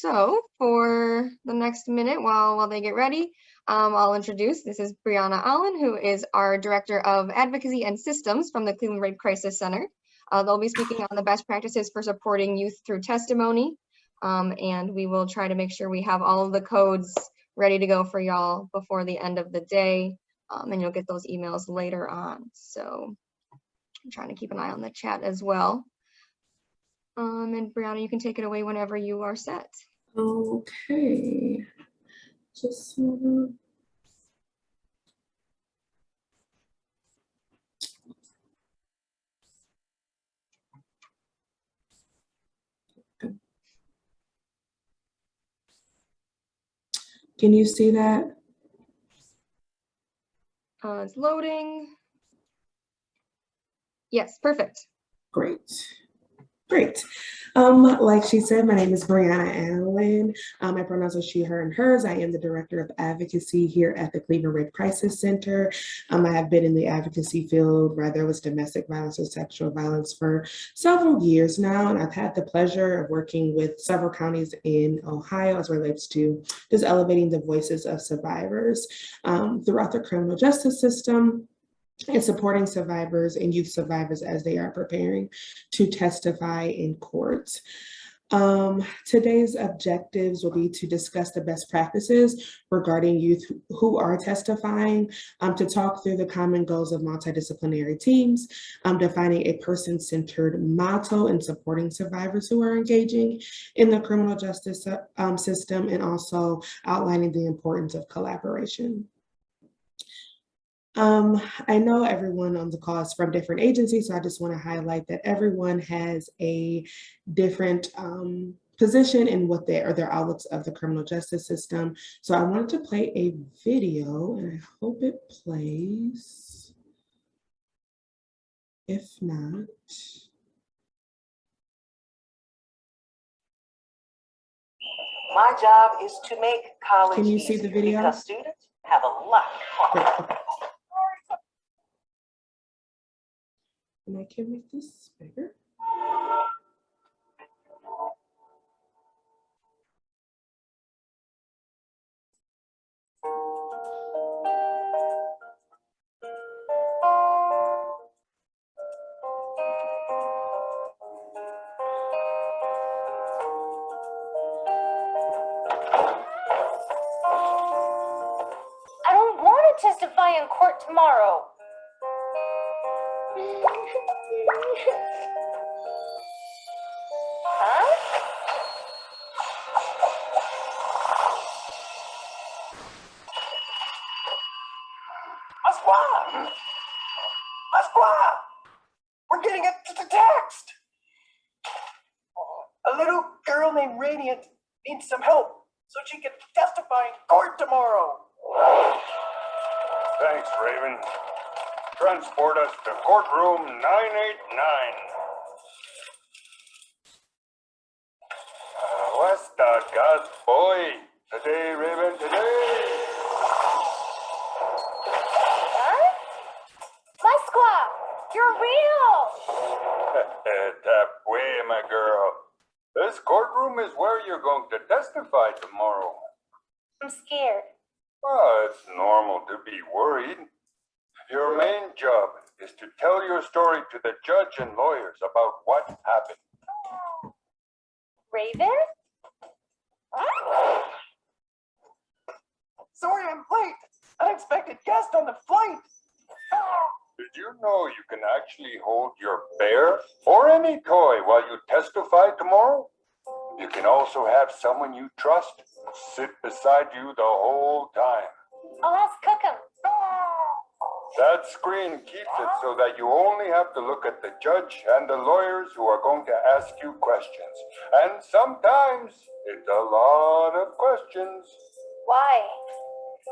So for the next minute, while they get ready, I'll introduce, this is Brianna Allen, who is our Director of Advocacy and Systems from the Cleveland Rape Crisis Center. They'll be speaking on the best practices for supporting youth through testimony. And we will try to make sure we have all of the codes ready to go for y'all before the end of the day. And you'll get those emails later on. So I'm trying to keep an eye on the chat as well. And Brianna, you can take it away whenever you are set. Okay. Just wanna... Can you see that? It's loading. Yes, perfect. Great. Great. Like she said, my name is Brianna Allen. My pronouns are she, her, and hers. I am the Director of Advocacy here at the Cleveland Rape Crisis Center. I have been in the advocacy field, whether it was domestic violence or sexual violence, for several years now. And I've had the pleasure of working with several counties in Ohio as relates to just elevating the voices of survivors throughout the criminal justice system, and supporting survivors and youth survivors as they are preparing to testify in court. Today's objectives will be to discuss the best practices regarding youth who are testifying, to talk through the common goals of multidisciplinary teams, defining a person-centered motto in supporting survivors who are engaging in the criminal justice system, and also outlining the importance of collaboration. I know everyone on the call is from different agencies, so I just want to highlight that everyone has a different position in what their outlooks of the criminal justice system. So I wanted to play a video, and I hope it plays. If not, my job is to make college can you see the video? Because students have a lot of fun. And I can make this bigger. I don't want to testify in court tomorrow. Huh? Pasqua! We're getting a text! A little girl named Radiant needs some help so she can testify in court tomorrow. Thanks, Raven. Transport us to courtroom 989. What's the God boy? Today, Raven, today. Huh? Pasqua, you're real! That way, my girl. This courtroom is where you're going to testify tomorrow. I'm scared. Well, it's normal to be worried. Your main job is to tell your story to the judge and lawyers about what happened. Raven? Sorry I'm late. Unexpected guest on the flight. Did you know you can actually hold your bear or any toy while you testify tomorrow? You can also have someone you trust sit beside you the whole time. I'll ask Cookum. That screen keeps it so that you only have to look at the judge and the lawyers who are going to ask you questions. And sometimes it's a lot of questions. Why?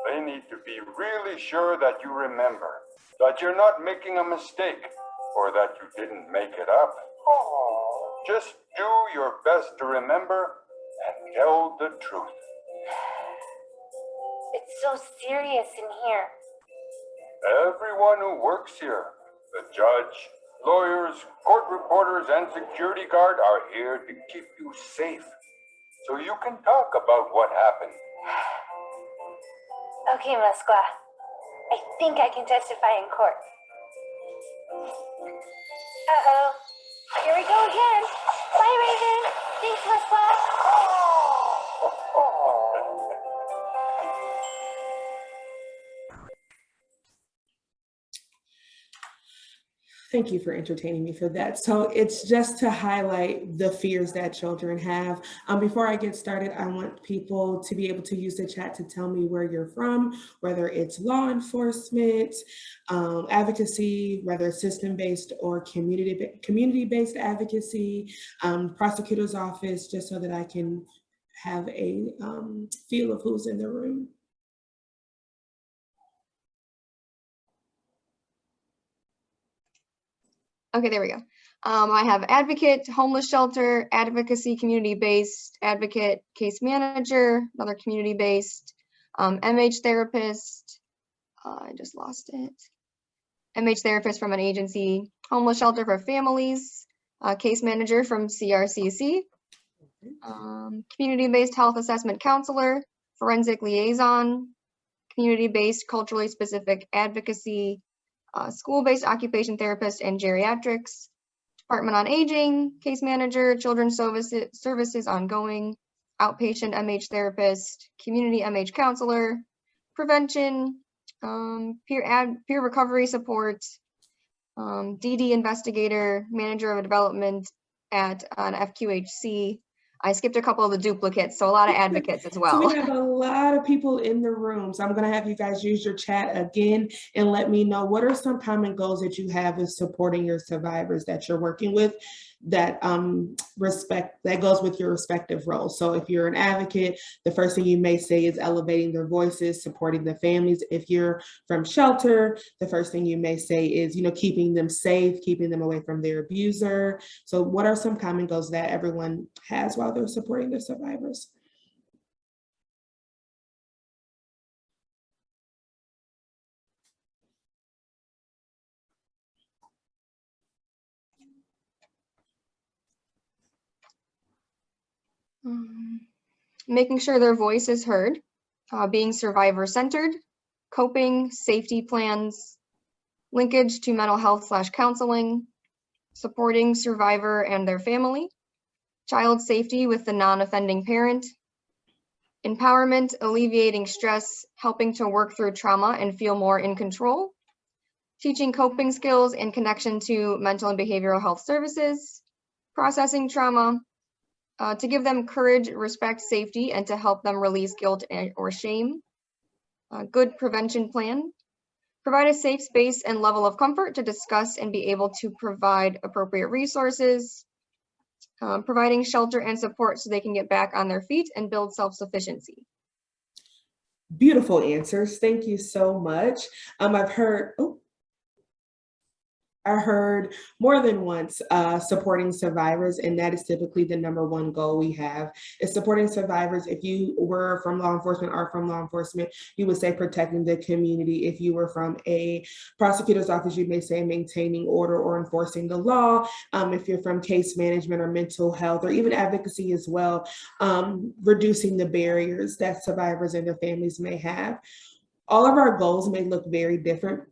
They need to be really sure that you remember, that you're not making a mistake, or that you didn't make it up. Just do your best to remember and tell the truth. It's so serious in here. Everyone who works here, the judge, lawyers, court reporters, and security guard are here to keep you safe. so you can talk about what happened. Okay, Musqua. I think I can testify in court. Uh-oh. Here we go again. Bye, Raven. Thanks, Musqua. Thank you for entertaining me for that. So it's just to highlight the fears that children have. Before I get started, I want people to be able to use the chat to tell me where you're from, whether it's law enforcement, advocacy, whether it's system-based or community-based advocacy, prosecutor's office, just so that I can have a feel of who's in the room. Okay, there we go. I have advocate, homeless shelter, advocacy, community-based, advocate, case manager, another community-based, MH therapist. I just lost it. MH therapist from an agency, homeless shelter for families, case manager from CRCC, community-based health assessment counselor, forensic liaison, community-based culturally specific advocacy, school-based occupation therapist and geriatrics, Department on Aging, case manager, children's services ongoing, outpatient MH therapist, community MH counselor, prevention, peer recovery support, DD investigator, manager of development at an FQHC. I skipped a couple of the duplicates, so a lot of advocates as well. So we have a lot of people in the room. So I'm going to have you guys use your chat again and let me know what are some common goals that you have with supporting your survivors that you're working with that that goes with your respective roles. So if you're an advocate, the first thing you may say is elevating their voices, supporting the families. If you're from shelter, the first thing you may say is, keeping them safe, keeping them away from their abuser. So what are some common goals that everyone has while they're supporting their survivors? Making sure their voice is heard, being survivor-centered, coping, safety plans, linkage to mental health/counseling, supporting survivor and their family, child safety with the non-offending parent, empowerment, alleviating stress, helping to work through trauma and feel more in control, teaching coping skills in connection to mental and behavioral health services, processing trauma, to give them courage, respect, safety, and to help them release guilt or shame. Good prevention plan. Provide a safe space and level of comfort to discuss and be able to provide appropriate resources. Providing shelter and support so they can get back on their feet and build self-sufficiency. Beautiful answers. Thank you so much. I heard more than once supporting survivors, and that is typically the number one goal we have is supporting survivors. If you were from law enforcement, you would say protecting the community. If you were from a prosecutor's office, you may say maintaining order or enforcing the law. If you're from case management or mental health or even advocacy as well, reducing the barriers that survivors and their families may have. All of our goals may look very different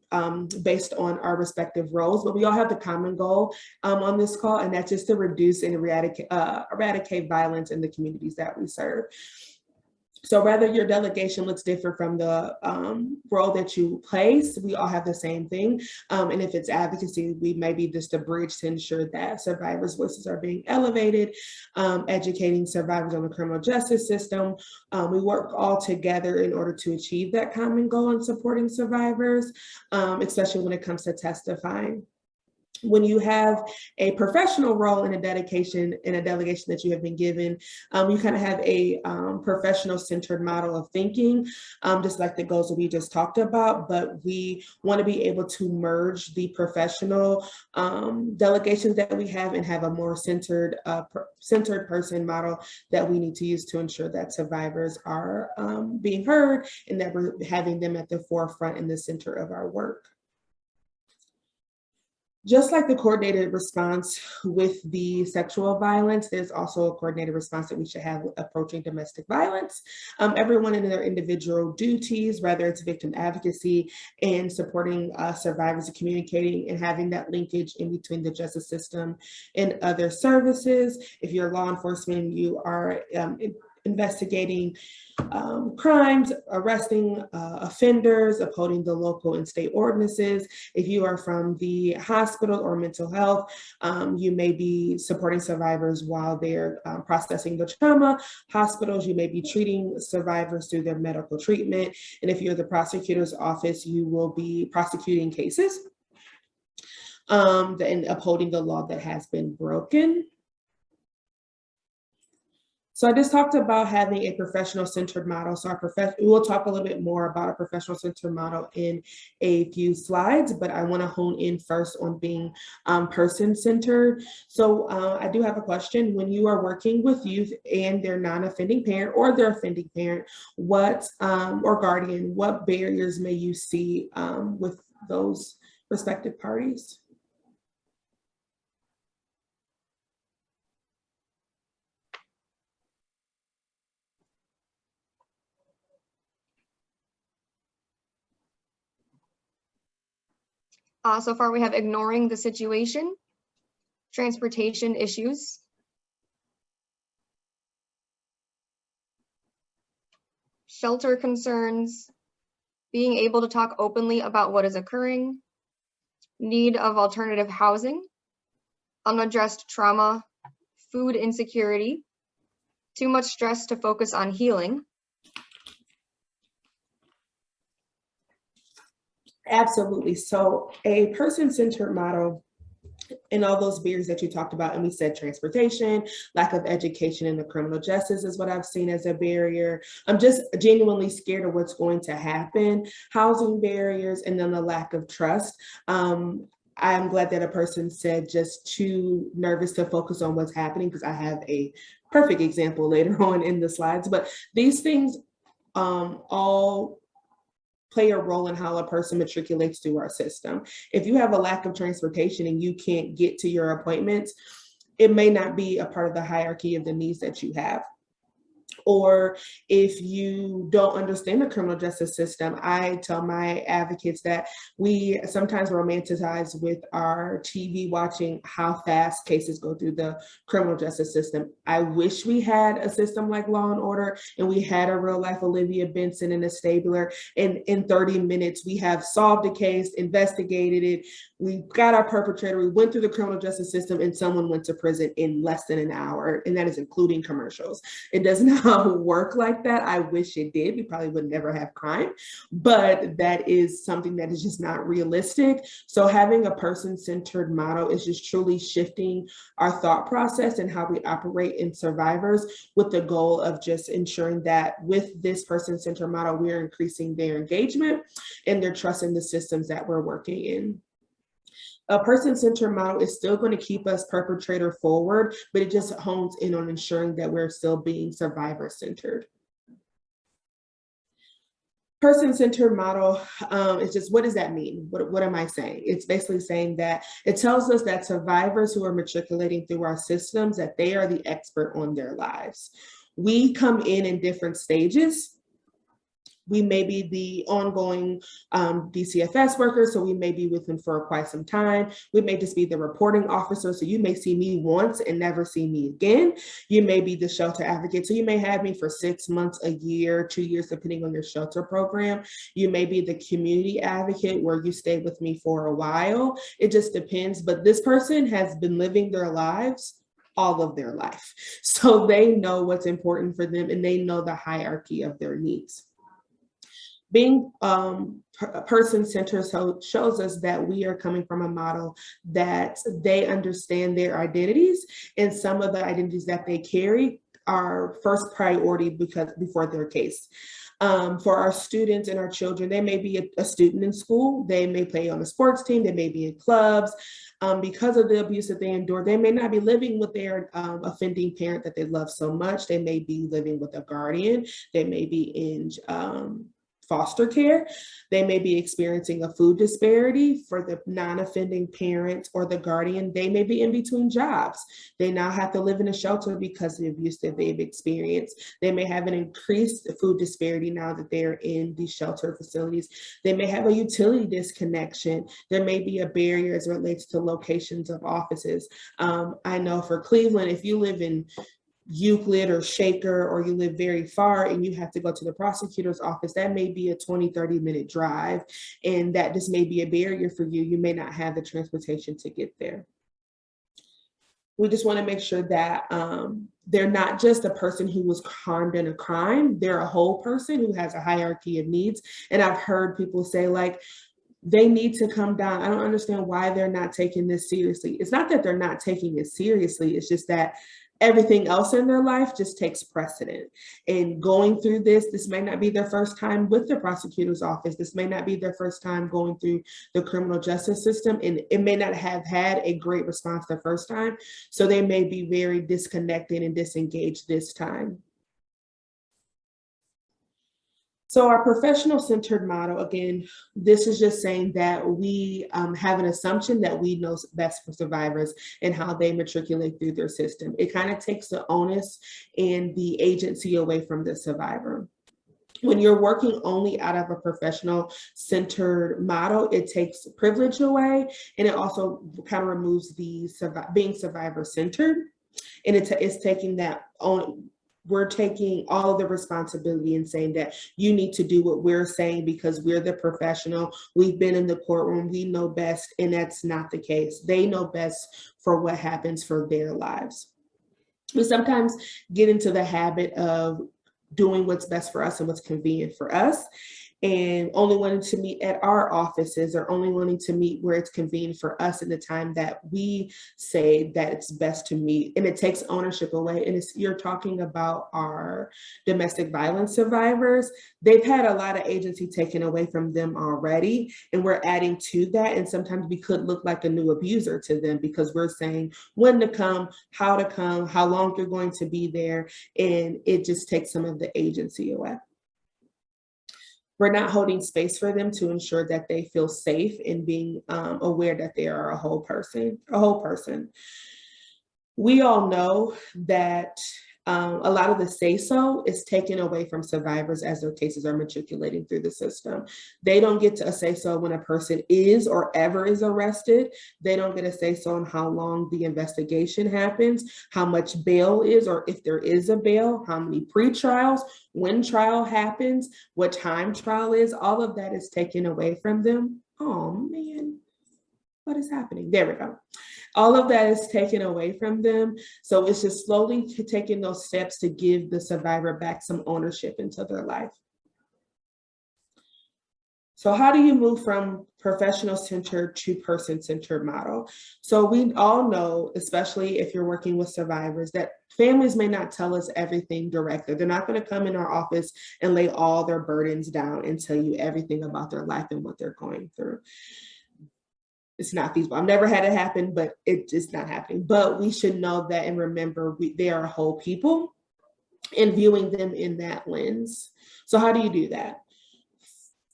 based on our respective roles, but we all have the common goal on this call, and that's just to reduce and eradicate violence in the communities that we serve. So whether your delegation looks different from the role that you place, we all have the same thing. And if it's advocacy, we may be just a bridge to ensure that survivors' voices are being elevated, educating survivors on the criminal justice system. We work all together in order to achieve that common goal in supporting survivors, especially when it comes to testifying. When you have a professional role in a delegation that you have been given, you kind of have a professional centered model of thinking, just like the goals that we just talked about, but we want to be able to merge the professional delegations that we have and have a more centered person model that we need to use to ensure that survivors are being heard and that we're having them at the forefront in the center of our work. Just like the coordinated response with the sexual violence, there's also a coordinated response that we should have approaching domestic violence. Everyone in their individual duties, whether it's victim advocacy and supporting survivors and communicating and having that linkage in between the justice system and other services. If you're law enforcement, you are investigating crimes, arresting offenders, upholding the local and state ordinances. If you are from the hospital or mental health, you may be supporting survivors while they're processing the trauma. Hospitals, you may be treating survivors through their medical treatment. And if you're the prosecutor's office, you will be prosecuting cases and upholding the law that has been broken. So I just talked about having a professional-centered model. So we'll talk a little bit more about a professional-centered model in a few slides, but I want to hone in first on being person-centered. So I do have a question. When you are working with youth and their non-offending parent or their offending parent, or guardian, what barriers may you see with those respective parties? So far, we have ignoring the situation, transportation issues, shelter concerns, being able to talk openly about what is occurring, need of alternative housing, unaddressed trauma, food insecurity, too much stress to focus on healing. Absolutely. So a person-centered model and all those barriers that you talked about, and we said transportation, lack of education in the criminal justice is what I've seen as a barrier. I'm just genuinely scared of what's going to happen, housing barriers, and then the lack of trust. I'm glad that a person said just too nervous to focus on what's happening, because I have a perfect example later on in the slides, but these things all play a role in how a person matriculates through our system. If you have a lack of transportation and you can't get to your appointments, it may not be a part of the hierarchy of the needs that you have. Or if you don't understand the criminal justice system, I tell my advocates that we sometimes romanticize with our TV watching how fast cases go through the criminal justice system. I wish we had a system like Law and Order and we had a real life Olivia Benson and a Stabler, and in 30 minutes we have solved a case, investigated it, we got our perpetrator, we went through the criminal justice system, and someone went to prison in less than an hour, and that is including commercials. It does not work like that. I wish it did. We probably would never have crime, but that is something that is just not realistic. So having a person-centered model is just truly shifting our thought process and how we operate in survivors, with the goal of just ensuring that with this person-centered model, we're increasing their engagement and their trust in the systems that we're working in. A person-centered model is still going to keep us perpetrator forward, but it just hones in on ensuring that we're still being survivor-centered. Person-centered model is just, what does that mean? What am I saying? It's basically saying that it tells us that survivors who are matriculating through our systems, that they are the expert on their lives. We come in different stages. We may be the ongoing DCFS worker, so we may be with them for quite some time. We may just be the reporting officer, so you may see me once and never see me again. You may be the shelter advocate, so you may have me for 6 months, a year, 2 years, depending on your shelter program. You may be the community advocate, where you stay with me for a while. It just depends, but this person has been living their lives all of their life. So they know what's important for them, and they know the hierarchy of their needs. Being person-centered shows us that we are coming from a model that they understand their identities, and some of the identities that they carry are first priority before their case. For our students and our children, they may be a student in school, they may play on a sports team, they may be in clubs. Because of the abuse that they endure, they may not be living with their offending parent that they love so much. They may be living with a guardian. They may be in foster care. They may be experiencing a food disparity for the non-offending parent or the guardian. They may be in between jobs. They now have to live in a shelter because of the abuse that they've experienced. They may have an increased food disparity now that they're in these shelter facilities. They may have a utility disconnection. There may be a barrier as it relates to locations of offices. I know for Cleveland, if you live in Euclid or Shaker, or you live very far and you have to go to the prosecutor's office, that may be a 20-30 minute drive, and that just may be a barrier for you. You may not have the transportation to get there. We just want to make sure that they're not just a person who was harmed in a crime, they're a whole person who has a hierarchy of needs. And I've heard people say, like, they need to come down. I don't understand why they're not taking this seriously. It's not that they're not taking it seriously, it's just that everything else in their life just takes precedent. And going through this may not be their first time with the prosecutor's office. This may not be their first time going through the criminal justice system. And it may not have had a great response the first time. So they may be very disconnected and disengaged this time. So our professional centered model, again, this is just saying that we have an assumption that we know best for survivors and how they matriculate through their system. It kind of takes the onus and the agency away from the survivor. When you're working only out of a professional centered model, it takes privilege away, and it also kind of removes the being survivor centered. And it's taking that on. We're taking all of the responsibility and saying that you need to do what we're saying because we're the professional. We've been in the courtroom, we know best, and that's not the case. They know best for what happens for their lives. We sometimes get into the habit of doing what's best for us and what's convenient for us, and only wanting to meet at our offices, or only wanting to meet where it's convenient for us in the time that we say that it's best to meet. And it takes ownership away. And you're talking about our domestic violence survivors. They've had a lot of agency taken away from them already, and we're adding to that. And sometimes we could look like a new abuser to them because we're saying when to come, how long you're going to be there. And it just takes some of the agency away. We're not holding space for them to ensure that they feel safe and being aware that they are a whole person. We all know that a lot of the say-so is taken away from survivors as their cases are matriculating through the system. They don't get to say-so when a person is or ever is arrested. They don't get a say-so on how long the investigation happens, how much bail is, or if there is a bail, how many pre-trials, when trial happens, what time trial is. All of that is taken away from them. Oh man, what is happening? There we go. All of that is taken away from them. So it's just slowly taking those steps to give the survivor back some ownership into their life. So how do you move from professional-centered to person-centered model? So we all know, especially if you're working with survivors, that families may not tell us everything directly. They're not going to come in our office and lay all their burdens down and tell you everything about their life and what they're going through. It's not feasible. I've never had it happen, but it's just not happening. But we should know that and remember they are whole people, and viewing them in that lens. So how do you do that?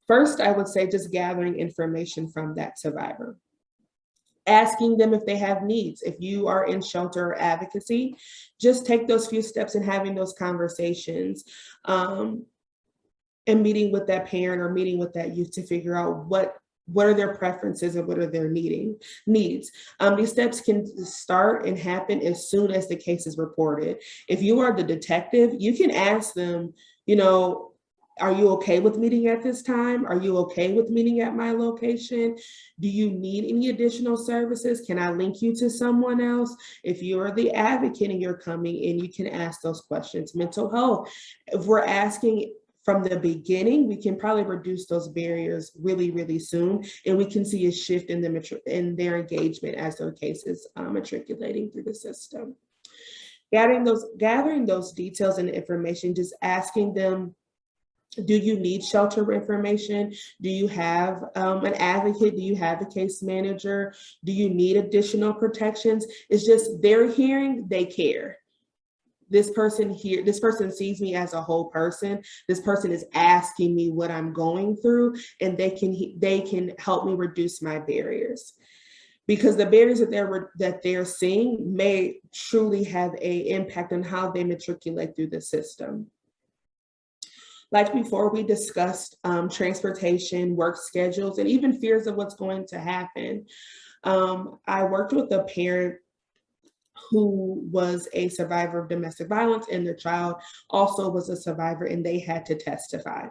First, I would say just gathering information from that survivor. Asking them if they have needs. If you are in shelter or advocacy, just take those few steps in having those conversations and meeting with that parent or meeting with that youth to figure out what are their preferences and what are their needs. These steps can start and happen as soon as the case is reported. If you are the detective, you can ask them, are you okay with meeting at this time? Are you okay with meeting at my location? Do you need any additional services? Can I link you to someone else? If you are the advocate and you're coming in, you can ask those questions. Mental health, if we're asking from the beginning, we can probably reduce those barriers really, really soon. And we can see a shift in their engagement as their case is matriculating through the system. Gathering those details and information, just asking them, do you need shelter information? Do you have an advocate? Do you have a case manager? Do you need additional protections? It's just they're hearing, they care. this person sees me as a whole person. This person is asking me what I'm going through, and they can help me reduce my barriers. Because the barriers that they're seeing may truly have an impact on how they matriculate through the system. Like before, we discussed transportation, work schedules, and even fears of what's going to happen. I worked with a parent who was a survivor of domestic violence, and their child also was a survivor, and they had to testify.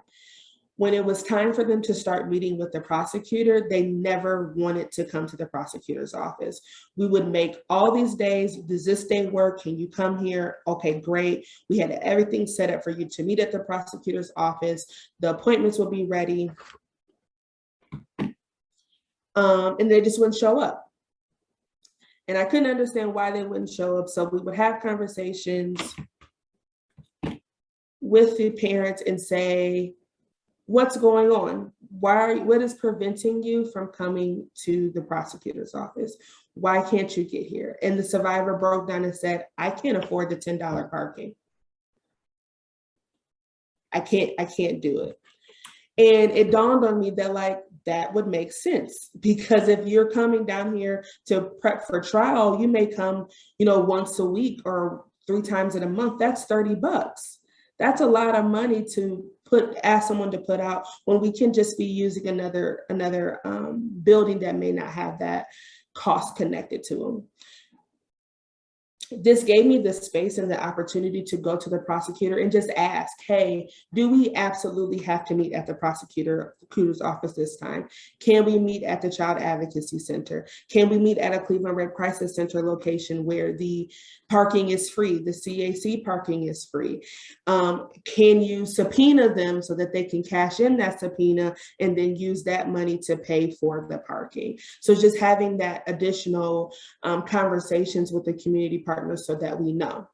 When it was time for them to start meeting with the prosecutor, they never wanted to come to the prosecutor's office. We would make all these days, does this day work? Can you come here? Okay, great. We had everything set up for you to meet at the prosecutor's office. The appointments will be ready. And they just wouldn't show up. And I couldn't understand why they wouldn't show up. So we would have conversations with the parents and say, what's going on? What is preventing you from coming to the prosecutor's office? Why can't you get here? And the survivor broke down and said, I can't afford the $10 parking. I can't do it. And it dawned on me that that would make sense, because if you're coming down here to prep for trial, you may come, once a week or 3 times in a month. That's $30. That's a lot of money to ask someone to put out when we can just be using another building that may not have that cost connected to them. This gave me the space and the opportunity to go to the prosecutor and just ask, hey, do we absolutely have to meet at the prosecutor's office this time? Can we meet at the Child Advocacy Center? Can we meet at a Cleveland Red Crisis Center location where the parking is free, the CAC parking is free? Can you subpoena them so that they can cash in that subpoena and then use that money to pay for the parking? So just having that additional conversations with the community partners so that we know.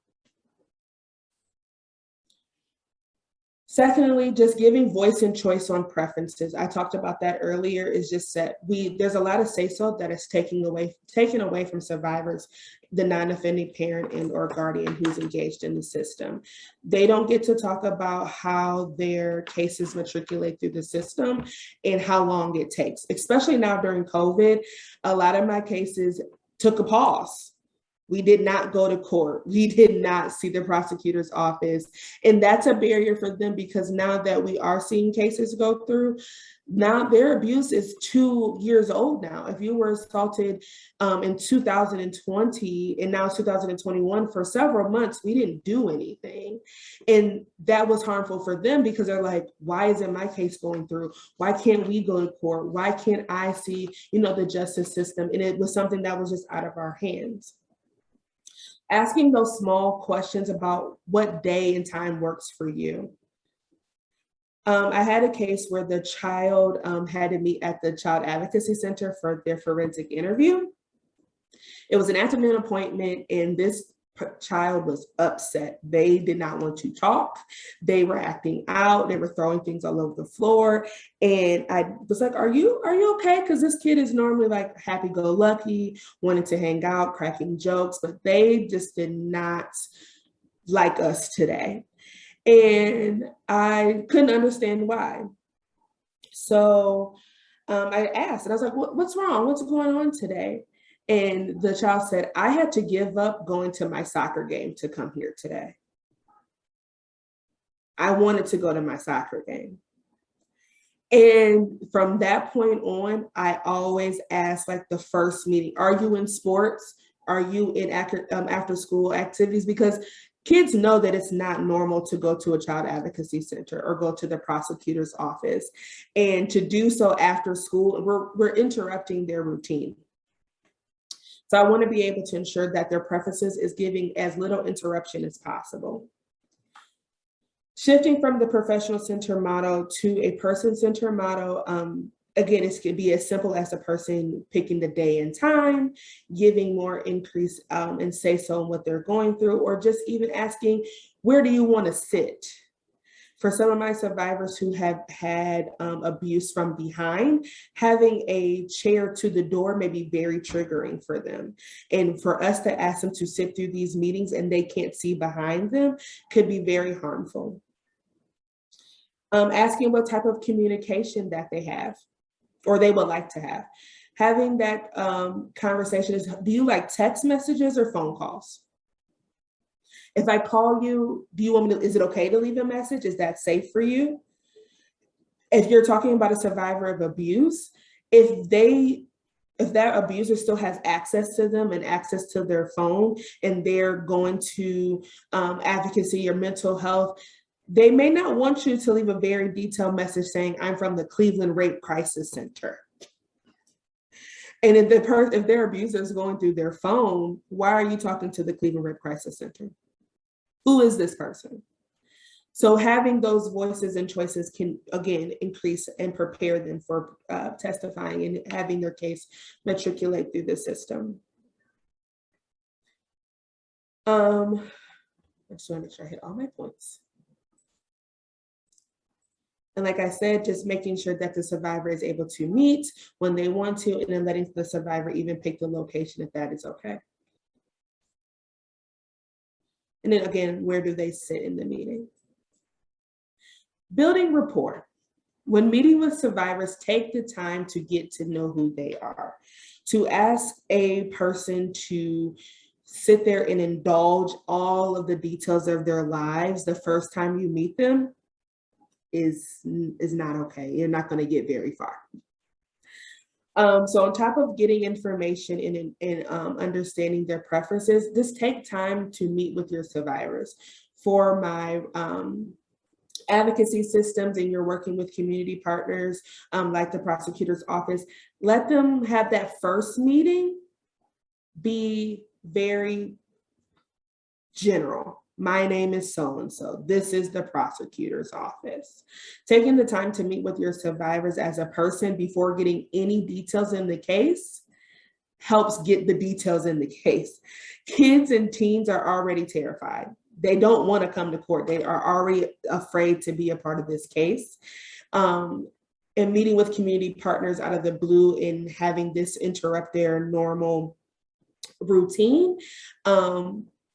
Secondly, just giving voice and choice on preferences. I talked about that earlier. Is just that there's a lot of say-so that is taken away from survivors, the non-offending parent and or guardian who's engaged in the system. They don't get to talk about how their cases matriculate through the system and how long it takes. Especially now during COVID, a lot of my cases took a pause. We did not go to court. We did not see the prosecutor's office. And that's a barrier for them, because now that we are seeing cases go through, now their abuse is 2 years old now. If you were assaulted in 2020 and now it's 2021, for several months, we didn't do anything. And that was harmful for them, because they're like, why isn't my case going through? Why can't we go to court? Why can't I see, the justice system? And it was something that was just out of our hands. Asking those small questions about what day and time works for you. I had a case where the child had to meet at the Child Advocacy Center for their forensic interview. It was an afternoon appointment, and this child was upset. They did not want to talk. They were acting out. They were throwing things all over the floor. And I was like, are you okay? Because this kid is normally like happy-go-lucky, wanting to hang out, cracking jokes, but they just did not like us today. And I couldn't understand why. So I asked, and I was like, what's wrong? What's going on today? And the child said, I had to give up going to my soccer game to come here today. I wanted to go to my soccer game. And from that point on, I always ask, like, the first meeting, are you in sports? Are you in after school activities? Because kids know that it's not normal to go to a child advocacy center or go to the prosecutor's office. And to do so after school, we're interrupting their routine. So I want to be able to ensure that their preferences is giving as little interruption as possible. Shifting from the professional center model to a person center model, again, it could be as simple as a person picking the day and time, giving more increase and say so in what they're going through, or just even asking, where do you want to sit? For some of my survivors who have had abuse from behind, having a chair to the door may be very triggering for them. And for us to ask them to sit through these meetings and they can't see behind them could be very harmful. Asking what type of communication that they have or they would like to have. Having that conversation is, do you like text messages or phone calls? If I call you, do you want me to, is it okay to leave a message? Is that safe for you? If you're talking about a survivor of abuse, if that abuser still has access to them and access to their phone and they're going to advocacy or mental health, they may not want you to leave a very detailed message saying, I'm from the Cleveland Rape Crisis Center. And if their abuser is going through their phone, why are you talking to the Cleveland Rape Crisis Center? Who is this person? So having those voices and choices can, again, increase and prepare them for testifying and having their case matriculate through the system. I just want to make sure I hit all my points. And like I said, just making sure that the survivor is able to meet when they want to, and then letting the survivor even pick the location if that is okay. And then again, where do they sit in the meeting? Building rapport. When meeting with survivors, take the time to get to know who they are. To ask a person to sit there and indulge all of the details of their lives the first time you meet them is not okay. You're not going to get very far. So on top of getting information and understanding their preferences, just take time to meet with your survivors. For my advocacy systems and you're working with community partners like the prosecutor's office, let them have that first meeting be very general. My name is so-and-so. This is the prosecutor's office. Taking the time to meet with your survivors as a person before getting any details in the case helps get the details in the case. Kids and teens are already terrified. They don't want to come to court. They are already afraid to be a part of this case. And meeting with community partners out of the blue and having this interrupt their normal routine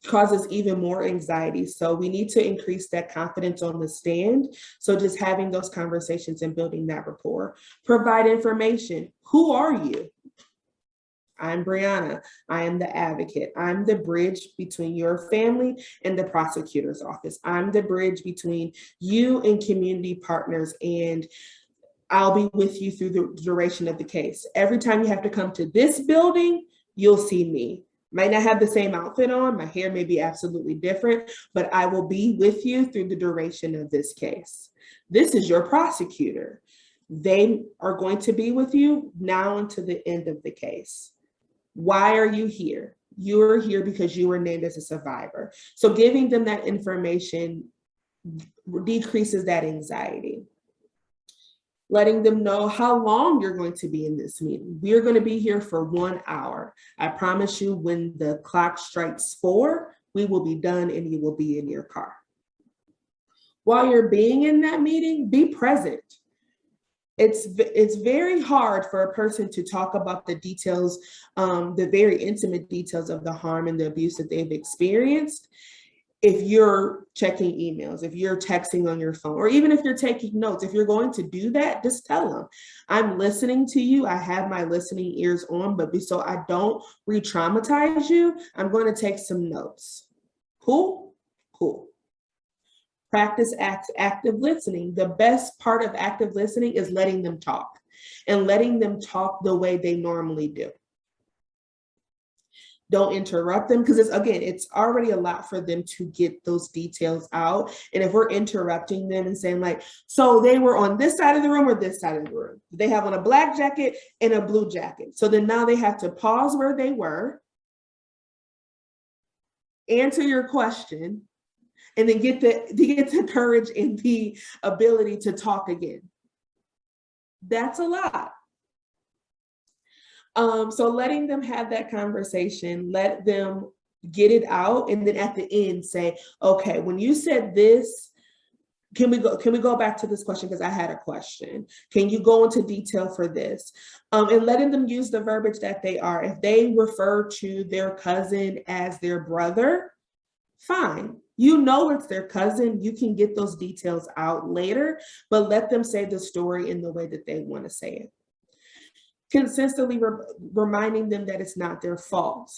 causes even more anxiety. So we need to increase that confidence on the stand. So just having those conversations and building that rapport. Provide information. Who are you? I'm Brianna. I am the advocate. I'm the bridge between your family and the prosecutor's office. I'm the bridge between you and community partners, and I'll be with you through the duration of the case. Every time you have to come to this building, you'll see me. Might not have the same outfit on, my hair may be absolutely different, but I will be with you through the duration of this case. This is your prosecutor. They are going to be with you now until the end of the case. Why are you here? You are here because you were named as a survivor. So giving them that information decreases that anxiety. Letting them know how long you're going to be in this meeting. We're going to be here for 1 hour. I promise you, when the clock strikes 4, we will be done and you will be in your car. While you're being in that meeting, be present. It's very hard for a person to talk about the details, the very intimate details of the harm and the abuse that they've experienced if you're checking emails, if you're texting on your phone, or even if you're taking notes. If you're going to do that, just tell them, I'm listening to you. I have my listening ears on, but so I don't re-traumatize you, I'm going to take some notes. Cool? Cool. Practice active listening. The best part of active listening is letting them talk and letting them talk the way they normally do. Don't interrupt them, because it's already a lot for them to get those details out. And if we're interrupting them and saying like, so they were on this side of the room or this side of the room, they have on a black jacket and a blue jacket. So then now they have to pause where they were, answer your question, and then get the courage and the ability to talk again. That's a lot. So letting them have that conversation, let them get it out, and then at the end say, okay, when you said this, can we go back to this question? Because I had a question. Can you go into detail for this? And letting them use the verbiage that they are. If they refer to their cousin as their brother, fine. You know it's their cousin. You can get those details out later, but let them say the story in the way that they want to say it. Consistently reminding them that it's not their fault.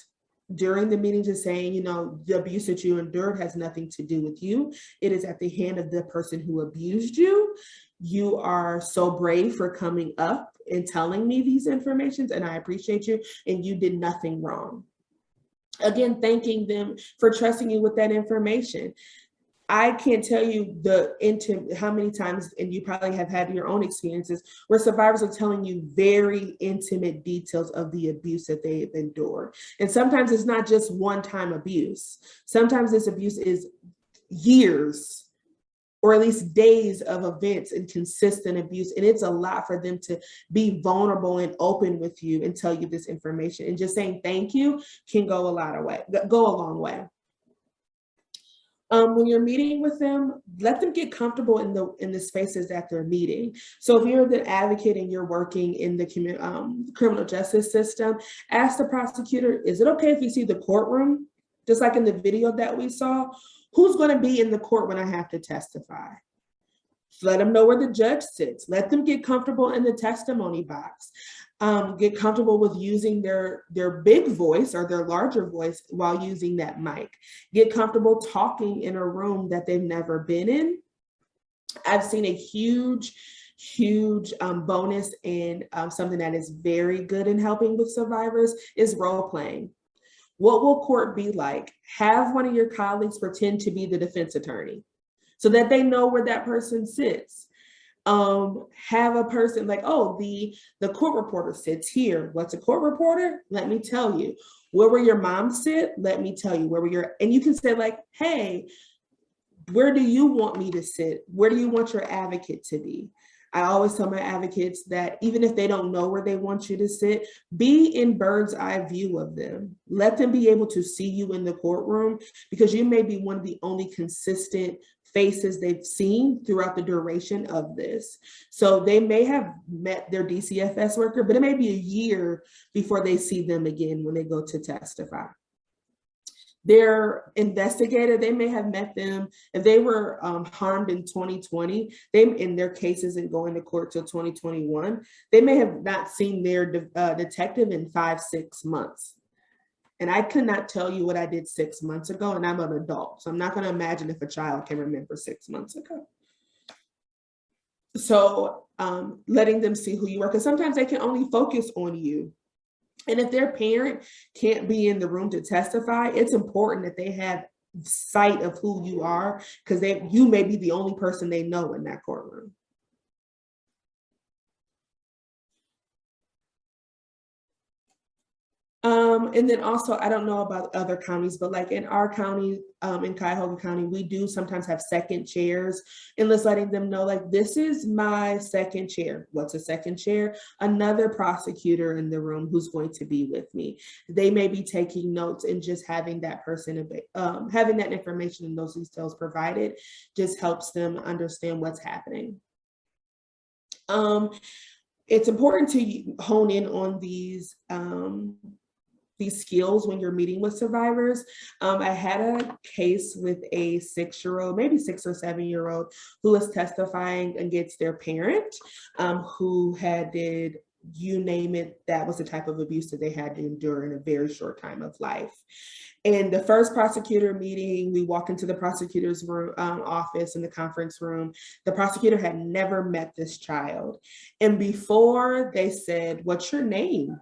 During the meeting, just saying, you know, the abuse that you endured has nothing to do with you. It is at the hand of the person who abused you. You are so brave for coming up and telling me these informations, and I appreciate you, and you did nothing wrong. Again, thanking them for trusting you with that information. I can't tell you how many times, and you probably have had your own experiences, where survivors are telling you very intimate details of the abuse that they've endured. And sometimes it's not just one-time abuse. Sometimes this abuse is years or at least days of events and consistent abuse. And it's a lot for them to be vulnerable and open with you and tell you this information. And just saying thank you can go a long way. When you're meeting with them, let them get comfortable in the spaces that they're meeting. So if you're the advocate and you're working in the criminal justice system, ask the prosecutor, is it okay if you see the courtroom? Just like in the video that we saw, who's going to be in the court when I have to testify? Let them know where the judge sits. Let them get comfortable in the testimony box. Get comfortable with using their big voice or their larger voice while using that mic. Get comfortable talking in a room that they've never been in. I've seen a huge bonus and something that is very good in helping with survivors is role playing. What will court be like? Have one of your colleagues pretend to be the defense attorney so that they know where that person sits. Have a person like, oh, the court reporter sits here. What's a court reporter? Let me tell you. Where will your mom sit? Let me tell you. And you can say like, hey, where do you want me to sit? Where do you want your advocate to be? I always tell my advocates that even if they don't know where they want you to sit, be in bird's eye view of them. Let them be able to see you in the courtroom because you may be one of the only consistent faces they've seen throughout the duration of this. So they may have met their DCFS worker, but it may be a year before they see them again when they go to testify. Their investigator, they may have met them if they were harmed in 2020. In their case isn't going to court till 2021. They may have not seen their detective in 5-6 months. And I could not tell you what I did 6 months ago, and I'm an adult. So I'm not going to imagine if a child can remember 6 months ago. So letting them see who you are, because sometimes they can only focus on you. And if their parent can't be in the room to testify, it's important that they have sight of who you are, because you may be the only person they know in that courtroom. And then also, I don't know about other counties, but like in our county, in Cuyahoga County, we do sometimes have second chairs, and just letting them know, like, this is my second chair. What's a second chair? Another prosecutor in the room who's going to be with me. They may be taking notes, and just having that person, having that information and those details provided just helps them understand what's happening. It's important to hone in on these skills when you're meeting with survivors. I had a case with a 6-year-old, maybe 6 or 7-year-old, who was testifying against their parent, who did, you name it, that was the type of abuse that they had to endure in a very short time of life. In the first prosecutor meeting, we walk into the prosecutor's room, office in the conference room. The prosecutor had never met this child. And before they said, "What's your name?"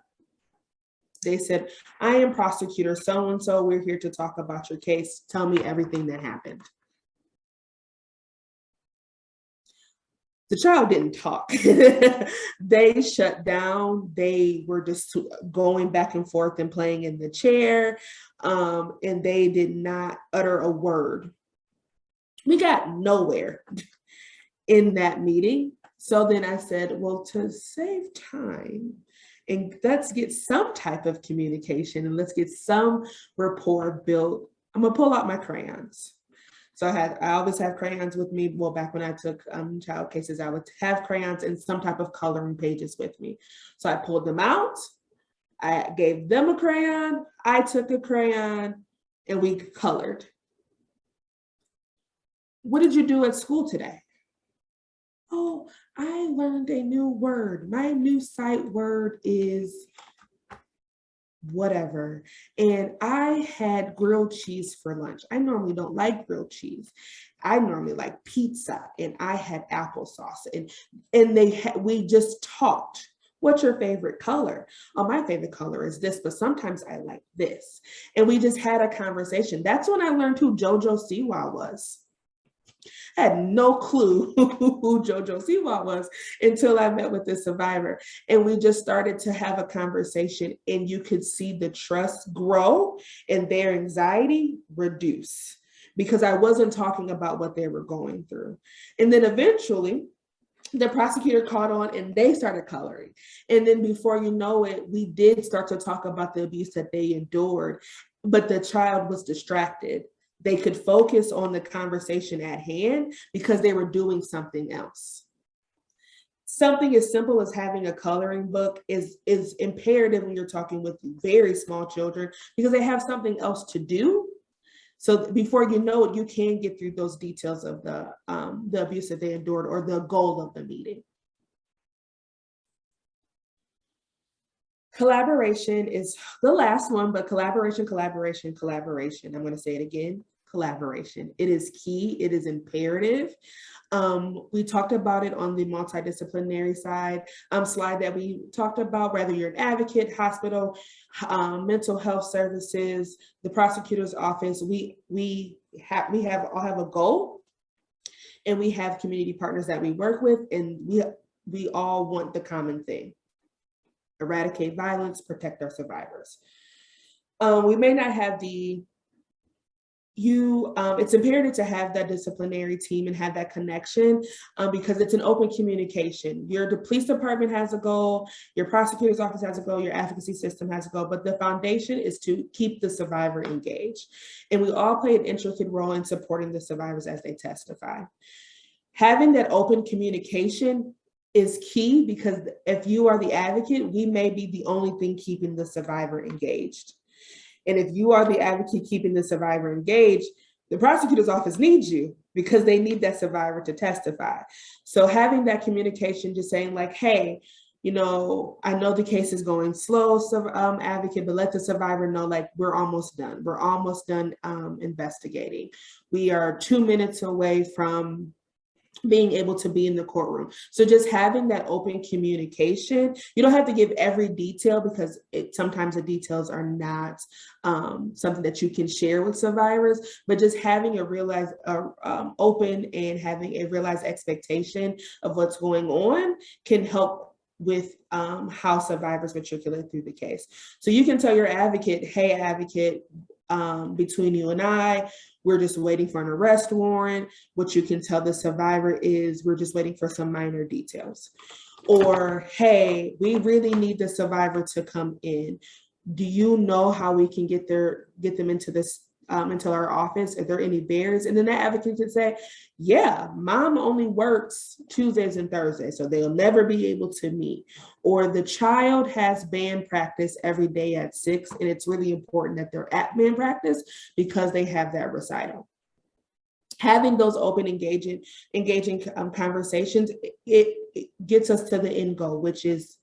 They said, "I am prosecutor so-and-so. We're here to talk about your case. Tell me everything that happened." The child didn't talk. They shut down. They were just going back and forth and playing in the chair. And they did not utter a word. We got nowhere in that meeting. So then I said, well, to save time, and let's get some type of communication and let's get some rapport built, I'm gonna pull out my crayons. So I always have crayons with me. Well, back when I took child cases, I would have crayons and some type of coloring pages with me. So I pulled them out. I gave them a crayon. I took a crayon and we colored. What did you do at school today? Oh, I learned a new word. My new sight word is whatever. And I had grilled cheese for lunch. I normally don't like grilled cheese. I normally like pizza, and I had applesauce, and we just talked. What's your favorite color? Oh, my favorite color is this, but sometimes I like this. And we just had a conversation. That's when I learned who JoJo Siwa was. I had no clue who JoJo Siwa was until I met with the survivor. And we just started to have a conversation, and you could see the trust grow and their anxiety reduce, because I wasn't talking about what they were going through. And then eventually, the prosecutor caught on and they started coloring. And then before you know it, we did start to talk about the abuse that they endured, but the child was distracted. They could focus on the conversation at hand because they were doing something else. Something as simple as having a coloring book is imperative when you're talking with very small children, because they have something else to do. So before you know it, you can get through those details of the abuse that they endured or the goal of the meeting. Collaboration is the last one, but collaboration. I'm going to say it again, collaboration. It is key, it is imperative. We talked about it on the multidisciplinary side slide that we talked about, whether you're an advocate, hospital, mental health services, the prosecutor's office, we all have a goal, and we have community partners that we work with, and we all want the common thing: eradicate violence, protect our survivors. We may not have it's imperative to have that disciplinary team and have that connection because it's an open communication. The police department has a goal, your prosecutor's office has a goal, your advocacy system has a goal, but the foundation is to keep the survivor engaged. And we all play an intricate role in supporting the survivors as they testify. Having that open communication is key, because if you are the advocate, we may be the only thing keeping the survivor engaged. And if you are the advocate keeping the survivor engaged, the prosecutor's office needs you, because they need that survivor to testify. So having that communication, just saying like, hey, I know the case is going slow, advocate, but let the survivor know, like, we're almost done. We're almost done investigating. We are 2 minutes away from being able to be in the courtroom. So just having that open communication, you don't have to give every detail, because sometimes the details are not something that you can share with survivors, but just having a open and having a realized expectation of what's going on can help with how survivors matriculate through the case. So you can tell your advocate, hey, advocate, between you and I, we're just waiting for an arrest warrant. What you can tell the survivor is, we're just waiting for some minor details. Or, hey, we really need the survivor to come in. Do you know how we can get them into this into our office? Are there any barriers? And then that advocate can say, yeah, mom only works Tuesdays and Thursdays, so they'll never be able to meet. Or the child has band practice every day at 6, and it's really important that they're at band practice because they have that recital. Having those open, engaging conversations, it gets us to the end goal, which is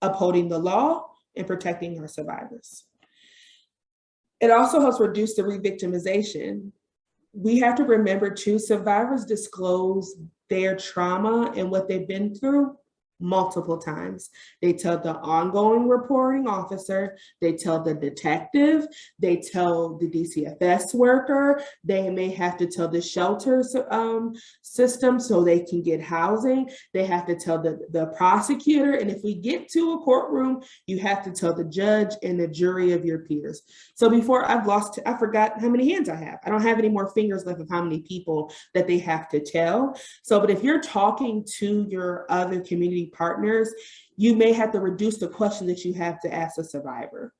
upholding the law and protecting our survivors. It also helps reduce the re-victimization. We have to remember too, survivors disclose their trauma and what they've been through multiple times. They tell the ongoing reporting officer, they tell the detective, they tell the DCFS worker, they may have to tell the shelter system so they can get housing, they have to tell the prosecutor, and if we get to a courtroom, you have to tell the judge and the jury of your peers. So before I forgot how many hands I have. I don't have any more fingers left of how many people that they have to tell. So, but if you're talking to your other community partners, you may have to reduce the question that you have to ask a survivor.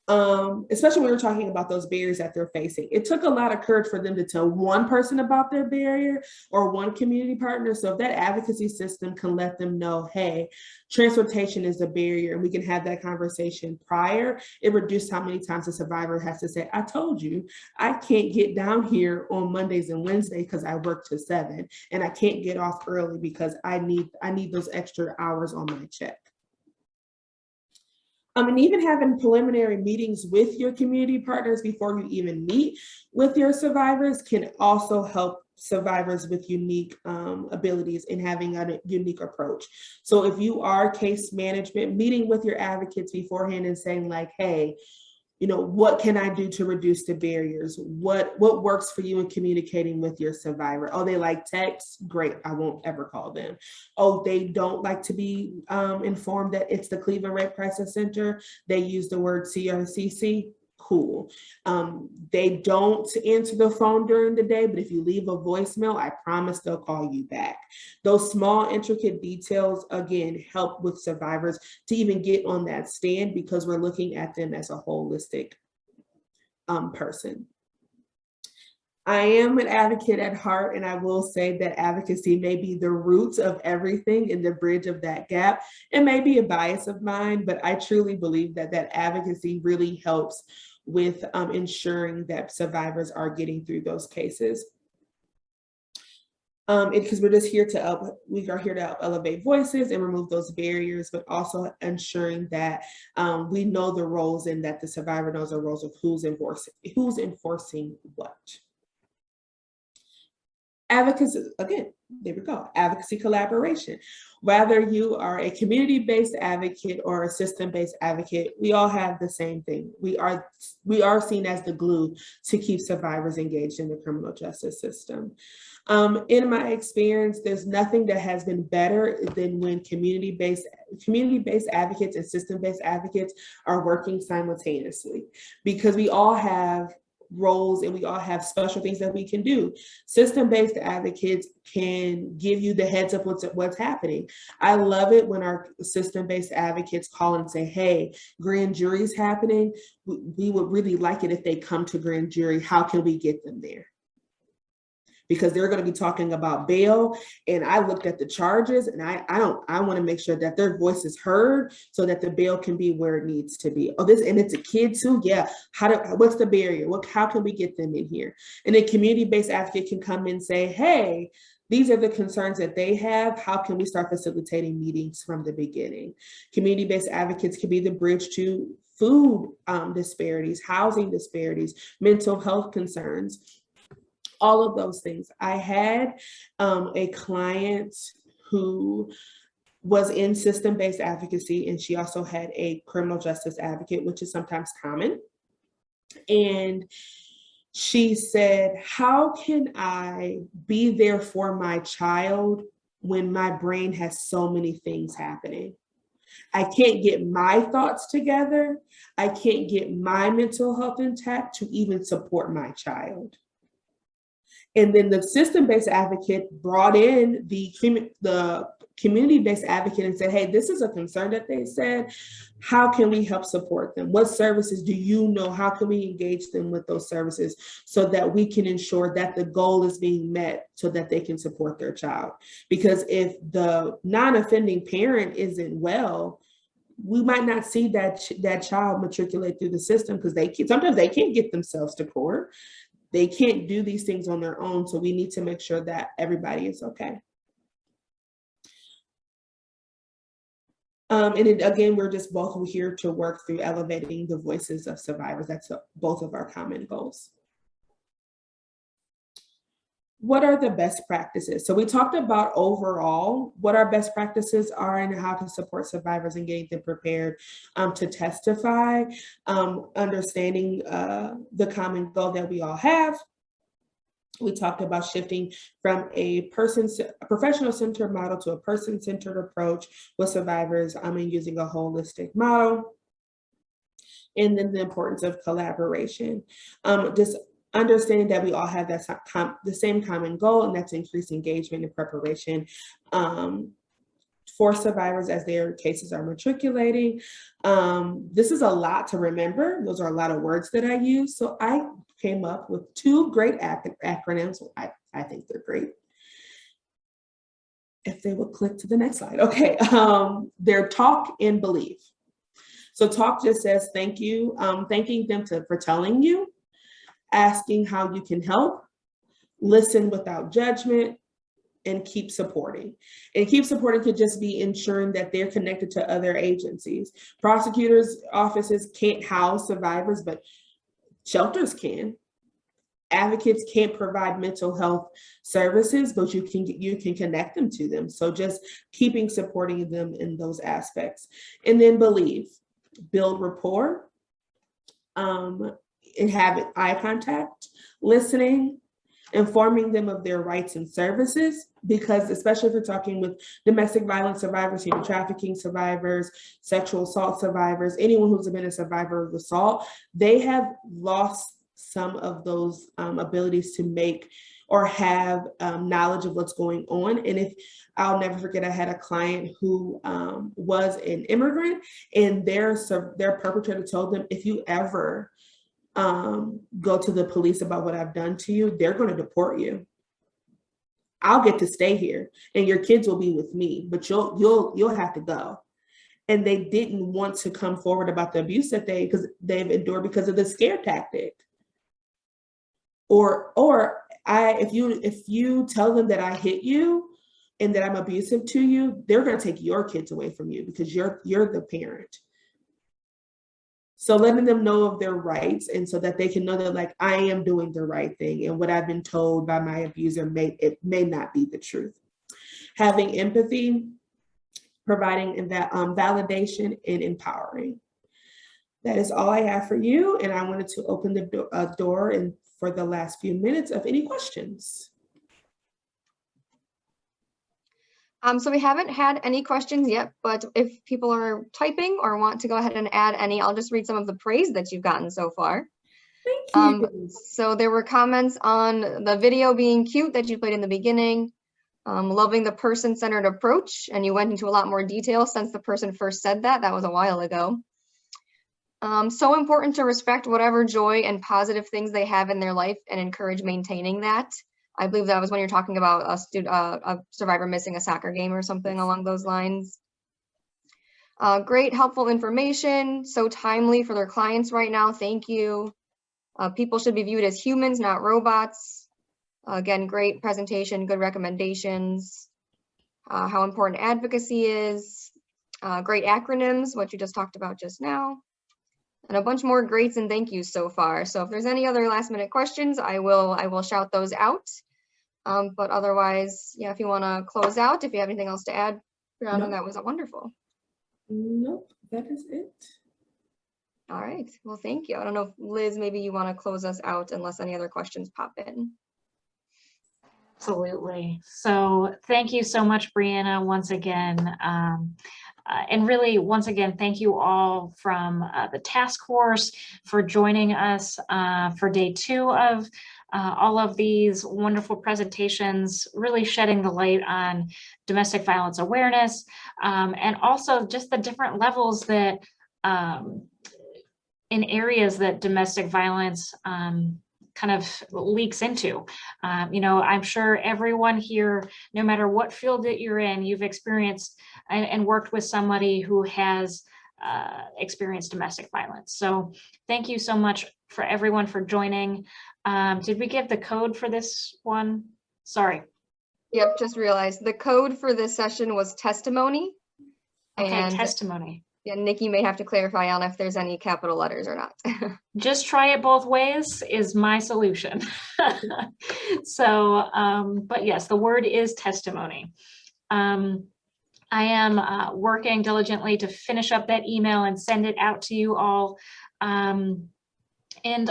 especially when we're talking about those barriers that they're facing. It took a lot of courage for them to tell one person about their barrier or one community partner. So if that advocacy system can let them know, hey, transportation is a barrier, and we can have that conversation prior, it reduced how many times a survivor has to say, I told you, I can't get down here on Mondays and Wednesdays because I work till 7, and I can't get off early because I need those extra hours on my check. And even having preliminary meetings with your community partners before you even meet with your survivors can also help survivors with unique abilities in having a unique approach. So if you are case management, meeting with your advocates beforehand and saying like, hey, what can I do to reduce the barriers? What works for you in communicating with your survivor? Oh, they like text? Great, I won't ever call them. Oh, they don't like to be informed that it's the Cleveland Rape Crisis Center. They use the word CRCC. Cool. They don't answer the phone during the day, but if you leave a voicemail, I promise they'll call you back. Those small, intricate details, again, help with survivors to even get on that stand because we're looking at them as a holistic person. I am an advocate at heart, and I will say that advocacy may be the roots of everything and the bridge of that gap. It may be a bias of mine, but I truly believe that advocacy really helps with ensuring that survivors are getting through those cases. Because we're just here to elevate voices and remove those barriers, but also ensuring that we know the roles and that the survivor knows the roles of who's enforcing what. Advocacy, again, there we go, advocacy collaboration. Whether you are a community-based advocate or a system-based advocate, we all have the same thing. We are seen as the glue to keep survivors engaged in the criminal justice system. In my experience, there's nothing that has been better than when community-based advocates and system-based advocates are working simultaneously, because we all have roles and we all have special things that we can do. System-based advocates can give you the heads up what's happening. I love it when our system-based advocates call and say, hey, grand jury's happening. We would really like it if they come to grand jury. How can we get them there? Because they're going to be talking about bail. And I looked at the charges, and I want to make sure that their voice is heard so that the bail can be where it needs to be. And it's a kid too. Yeah. What's the barrier? How can we get them in here? And a community-based advocate can come in and say, hey, these are the concerns that they have. How can we start facilitating meetings from the beginning? Community-based advocates can be the bridge to food disparities, housing disparities, mental health concerns. All of those things. I had a client who was in system-based advocacy, and she also had a criminal justice advocate, which is sometimes common. And she said, how can I be there for my child when my brain has so many things happening? I can't get my thoughts together. I can't get my mental health intact to even support my child. And then the system-based advocate brought in the community-based advocate and said, hey, this is a concern that they said. How can we help support them? What services do you know? How can we engage them with those services so that we can ensure that the goal is being met so that they can support their child? Because if the non-offending parent isn't well, we might not see that child matriculate through the system because sometimes they can't get themselves to court. They can't do these things on their own. So we need to make sure that everybody is okay. Again, we're just both here to work through elevating the voices of survivors. That's both of our common goals. What are the best practices? So we talked about overall what our best practices are and how to support survivors and getting them prepared to testify, understanding the common goal that we all have. We talked about shifting from a professional-centered model to a person-centered approach with survivors and using a holistic model. And then the importance of collaboration. Just understanding that we all have the same common goal, and that's increased engagement and preparation for survivors as their cases are matriculating. This is a lot to remember. Those are a lot of words that I use. So I came up with two great acronyms. I think they're great. If they would click to the next slide. Okay, they're talk and believe. So talk just says thank you, thanking them for telling you, asking how you can help, listen without judgment, and keep supporting. And keep supporting could just be ensuring that they're connected to other agencies. Prosecutors' offices can't house survivors, but shelters can. Advocates can't provide mental health services, but you can connect them to them. So just supporting them in those aspects. And then believe, build rapport, and have eye contact, listening, informing them of their rights and services, because especially if you're talking with domestic violence survivors, human trafficking survivors, sexual assault survivors, anyone who's been a survivor of assault, they have lost some of those abilities to make or have knowledge of what's going on. And if I'll never forget, I had a client who was an immigrant, and their perpetrator told them, if you ever go to the police about what I've done to you, they're going to deport you. I'll get to stay here, and your kids will be with me, but you'll have to go. And they didn't want to come forward about the abuse that they've endured because of the scare tactic. If you tell them that I hit you and that I'm abusive to you, they're going to take your kids away from you because you're the parent. So letting them know of their rights, and so that they can know that, like, I am doing the right thing, and what I've been told by my abuser may not be the truth. Having empathy, providing that validation, and empowering. That is all I have for you, and I wanted to open the door and for the last few minutes of any questions. So we haven't had any questions yet, but if people are typing or want to go ahead and add any, I'll just read some of the praise that you've gotten so far. Thank you. So there were comments on the video being cute that you played in the beginning, loving the person-centered approach, and you went into a lot more detail since the person first said that. That was a while ago. So important to respect whatever joy and positive things they have in their life and encourage maintaining that. I believe that was when you're talking about a survivor missing a soccer game or something along those lines. Great, helpful information, so timely for their clients right now. Thank you. People should be viewed as humans, not robots. Again, great presentation, good recommendations. How important advocacy is. Great acronyms, what you just talked about just now. And a bunch more greats and thank yous so far. So if there's any other last minute questions, I will shout those out. But otherwise, yeah, if you want to close out, if you have anything else to add, Brianna, No. that was wonderful. Nope, that is it. All right, well, thank you. I don't know if Liz, maybe you want to close us out unless any other questions pop in. Absolutely. So thank you so much, Brianna, once again. And really, once again, thank you all from the task force for joining us for day 2 of all of these wonderful presentations, really shedding the light on domestic violence awareness, and also just the different levels that in areas that domestic violence kind of leaks into. I'm sure everyone here, no matter what field that you're in, you've experienced and worked with somebody who has experienced domestic violence. So thank you so much for everyone for joining. Did we give the code for this one? Sorry. Yep, just realized the code for this session was testimony. Okay, And testimony. yeah, Nikki may have to clarify on if there's any capital letters or not. Just try it both ways is my solution. So, but yes, the word is testimony. I am working diligently to finish up that email and send it out to you all. And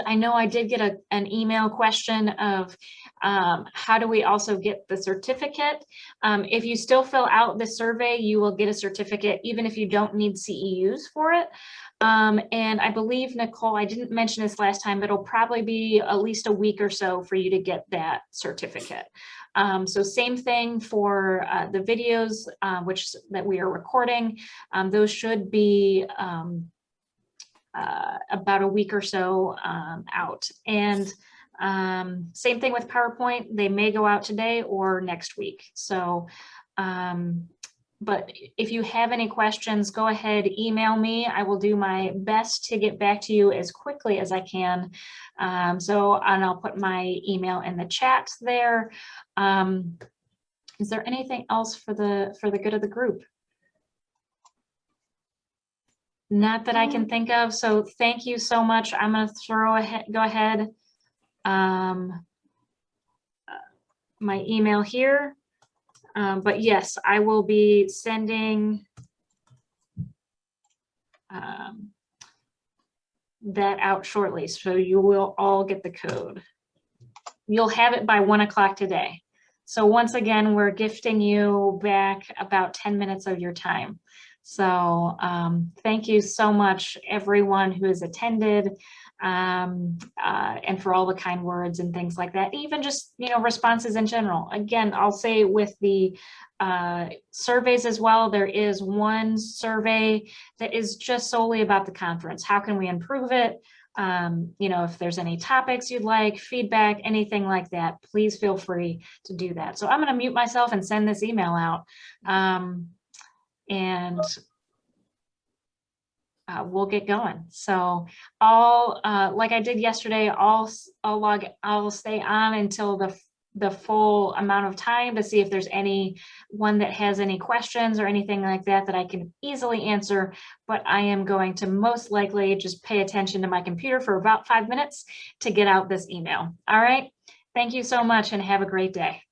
I know I did get an email question of How do we also get the certificate? If you still fill out the survey, you will get a certificate even if you don't need CEUs for it. And I believe, Nicole, I didn't mention this last time, but it'll probably be at least a week or so for you to get that certificate. So same thing for the videos, that we are recording. Those should be about a week or so out. And same thing with PowerPoint. They may go out today or next week. So, but if you have any questions, go ahead, email me. I will do my best to get back to you as quickly as I can. And I'll put my email in the chat there. Is there anything else for the good of the group? Not that I can think of. So thank you so much. I'm going to go ahead. My email here. But yes, I will be sending that out shortly. So you will all get the code. You'll have it by 1 o'clock today. So once again, we're gifting you back about 10 minutes of your time. So thank you so much, everyone who has attended, and for all the kind words and things like that. Even just, responses in general. Again, I'll say with the surveys as well, there is one survey that is just solely about the conference. How can we improve it? If there's any topics you'd like, feedback, anything like that, please feel free to do that. So I'm going to mute myself and send this email out. And we'll get going. So like I did yesterday, I'll stay on until the full amount of time to see if there's anyone that has any questions or anything like that I can easily answer. But I am going to most likely just pay attention to my computer for about 5 minutes to get out this email. All right. Thank you so much and have a great day.